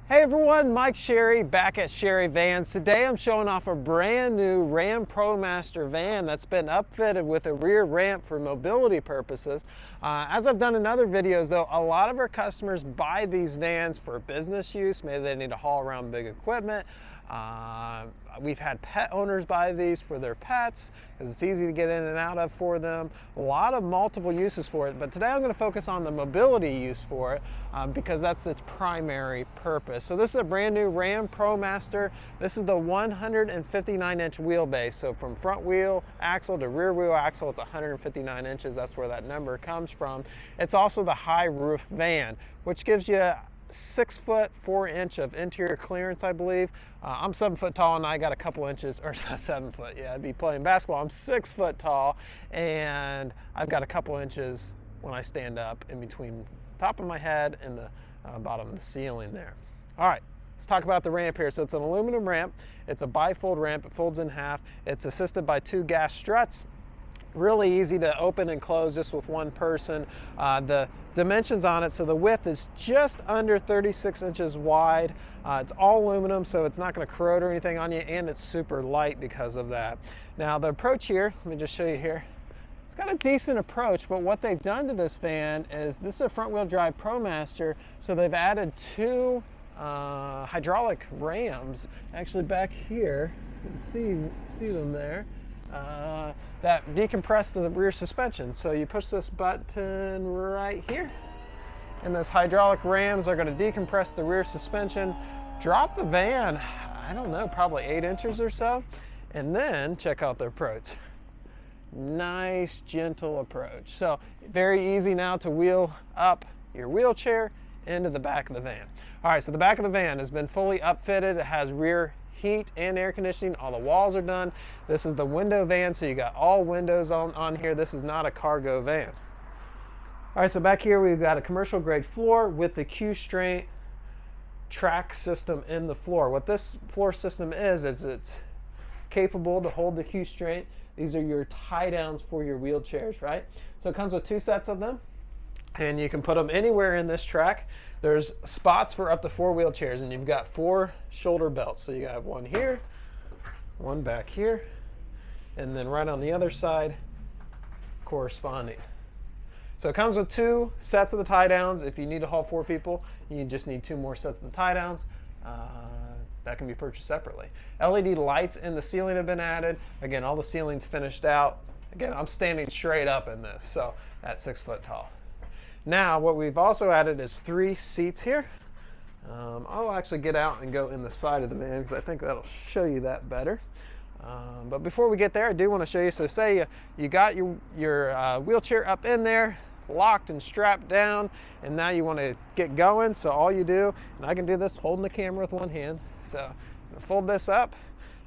Hey everyone, Mike Sherry back at Sherry Vans. Today I'm showing off a brand new Ram Promaster van that's been upfitted with a rear ramp for mobility purposes. As I've done in other videos though, a lot of our customers buy these vans for business use. Maybe they need to haul around big equipment. We've had pet owners buy these for their pets because it's easy to get in and out of for them. A lot of multiple uses for it, but today I'm going to focus on the mobility use for it because that's its primary purpose. So this is a brand new Ram Promaster. This is the 159-inch wheelbase. So from front wheel axle to rear wheel axle, it's 159 inches. That's where that number comes from. It's also the high roof van, which gives you 6 foot 4 inch of interior clearance, I believe. I'm 7 foot tall and I got a couple inches, or 7 foot, yeah, I'd be playing basketball. I'm 6 foot tall and I've got a couple inches when I stand up in between the top of my head and the bottom of the ceiling there. All right, let's talk about the ramp here. So it's an aluminum ramp. It's a bifold ramp. It folds in half. It's assisted by 2 gas struts. Really easy to open and close just with one person. The dimensions on it, so the width is just under 36 inches wide. It's all aluminum, so it's not going to corrode or anything on you, and it's super light because of that. Now the approach here, let me just show you here. It's got a decent approach, but what they've done to this van is, this is a front wheel drive Promaster, so they've added 2 hydraulic rams. Actually back here, you can see them there. That decompress the rear suspension. So you push this button right here, and those hydraulic rams are going to decompress the rear suspension, drop the van, I don't know, probably 8 inches or so, and then check out the approach. Nice, gentle approach. So very easy now to wheel up your wheelchair into the back of the van. All right, so the back of the van has been fully upfitted. It has rear heat and air conditioning. All the walls are done. This is the window van, so you got all windows on here. This is not a cargo van. All right, so back here we've got a commercial grade floor with the Q-Straint track system in the floor. What this floor system is it's capable to hold the Q-Straint. These are your tie downs for your wheelchairs, right? So it comes with 2 sets of them, and you can put them anywhere in this track. There's spots for up to 4 wheelchairs, and you've got 4 shoulder belts. So you have one here, one back here, and then right on the other side corresponding. So it comes with 2 sets of the tie downs. If you need to haul 4 people, you just need 2 more sets of the tie downs. That can be purchased separately. LED lights in the ceiling have been added. Again, all the ceiling's finished out. Again, I'm standing straight up in this, so at 6 foot tall. Now, what we've also added is 3 seats here. I'll actually get out and go in the side of the van because I think that'll show you that better. But before we get there, I do want to show you. So say you got your wheelchair up in there, locked and strapped down, and now you want to get going. So all you do, and I can do this holding the camera with one hand. So fold this up.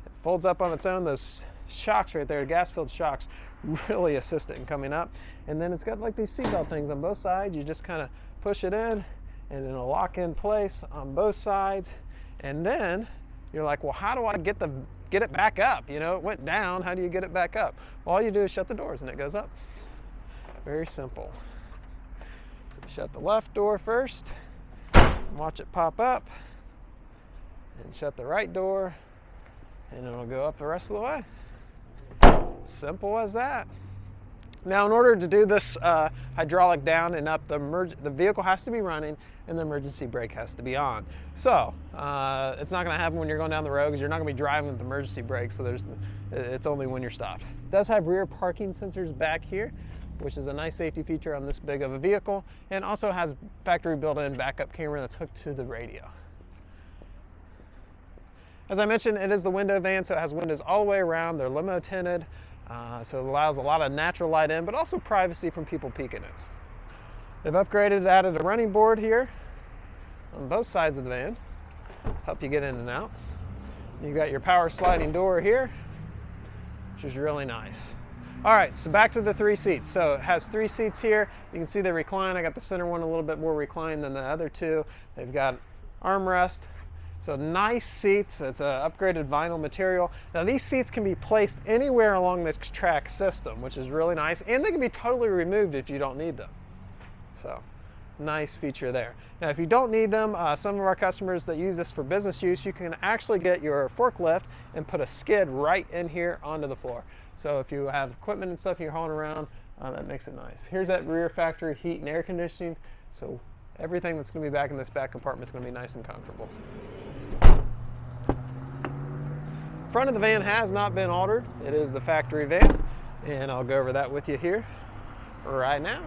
It folds up on its own. Those shocks right there, gas-filled shocks, really assist it in coming up. And then it's got like these seatbelt things on both sides. You just kind of push it in and it'll lock in place on both sides. And then you're like, well, how do I get it back up? You know, it went down, how do you get it back up? Well, all you do is shut the doors and it goes up. Very simple. So shut the left door first, watch it pop up, and shut the right door, and it'll go up the rest of the way. Simple as that. Now, in order to do this hydraulic down and up, the vehicle has to be running and the emergency brake has to be on. So it's not going to happen when you're going down the road because you're not going to be driving with the emergency brake. So it's only when you're stopped. It does have rear parking sensors back here, which is a nice safety feature on this big of a vehicle, and also has factory built-in backup camera that's hooked to the radio. As I mentioned, it is the window van, so it has windows all the way around. They're limo tinted, so it allows a lot of natural light in, but also privacy from people peeking in. They've upgraded, added a running board here on both sides of the van, help you get in and out. You got your power sliding door here, which is really nice. All right, so back to the 3 seats. So it has 3 seats here. You can see they recline. I got the center one a little bit more reclined than the other 2. They've got armrest. So nice seats. It's an upgraded vinyl material. Now these seats can be placed anywhere along this track system, which is really nice, and they can be totally removed if you don't need them. So nice feature there. Now, if you don't need them, some of our customers that use this for business use, you can actually get your forklift and put a skid right in here onto the floor. So if you have equipment and stuff you're hauling around, that makes it nice. Here's that rear factory heat and air conditioning. So everything that's going to be back in this back compartment is going to be nice and comfortable. Front of the van has not been altered. It is the factory van, and I'll go over that with you here right now.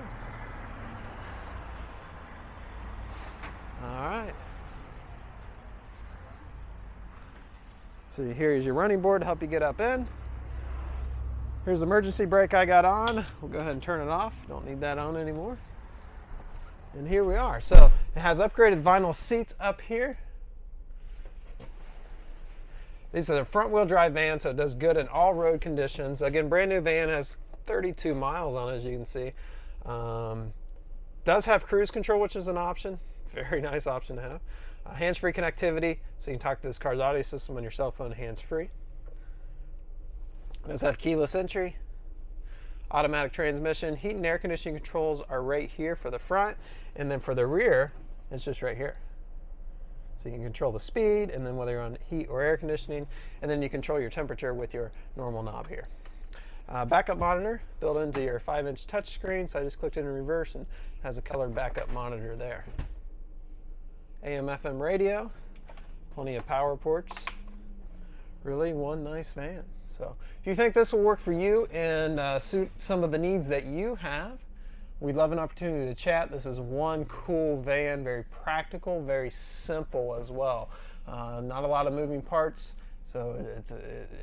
All right. So here's your running board to help you get up in. Here's the emergency brake I got on. We'll go ahead and turn it off. Don't need that on anymore. And here we are. So it has upgraded vinyl seats up here. These are the front wheel drive van, so it does good in all road conditions. Again, brand new van, has 32 miles on it, as you can see. Does have cruise control, which is an option. Very nice option to have. Hands-free connectivity, so you can talk to this car's audio system on your cell phone hands-free. It does have keyless entry, automatic transmission. Heat and air conditioning controls are right here for the front, and then for the rear, it's just right here. So you can control the speed, and then whether you're on heat or air conditioning, and then you control your temperature with your normal knob here. Backup monitor built into your 5-inch touchscreen, so I just clicked in reverse and has a colored backup monitor there. AM/FM radio, plenty of power ports. Really one nice van. So if you think this will work for you and suit some of the needs that you have, we'd love an opportunity to chat. This is one cool van, very practical, very simple as well. Not a lot of moving parts, so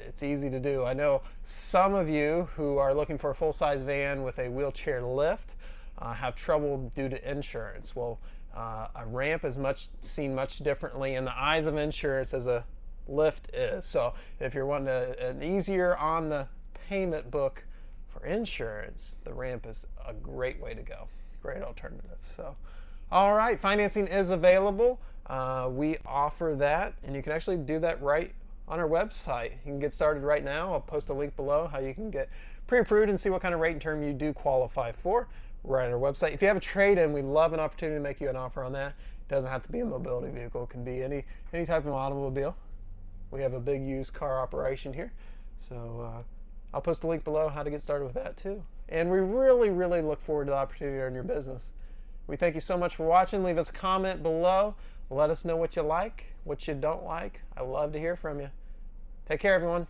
it's easy to do. I know some of you who are looking for a full-size van with a wheelchair lift have trouble due to insurance. Well, a ramp is seen much differently in the eyes of insurance as a lift is. So if you're wanting an easier on the payment book for insurance, the ramp is a great way to go. Great alternative. So, all right, financing is available. We offer that, and you can actually do that right on our website. You can get started right now. I'll post a link below how you can get pre-approved and see what kind of rate and term you do qualify for right on our website. If you have a trade-in, we'd love an opportunity to make you an offer on that. It doesn't have to be a mobility vehicle. It can be any type of automobile. We have a big used car operation here. So I'll post a link below how to get started with that too. And we really, really look forward to the opportunity to earn your business. We thank you so much for watching. Leave us a comment below. Let us know what you like, what you don't like. I love to hear from you. Take care, everyone.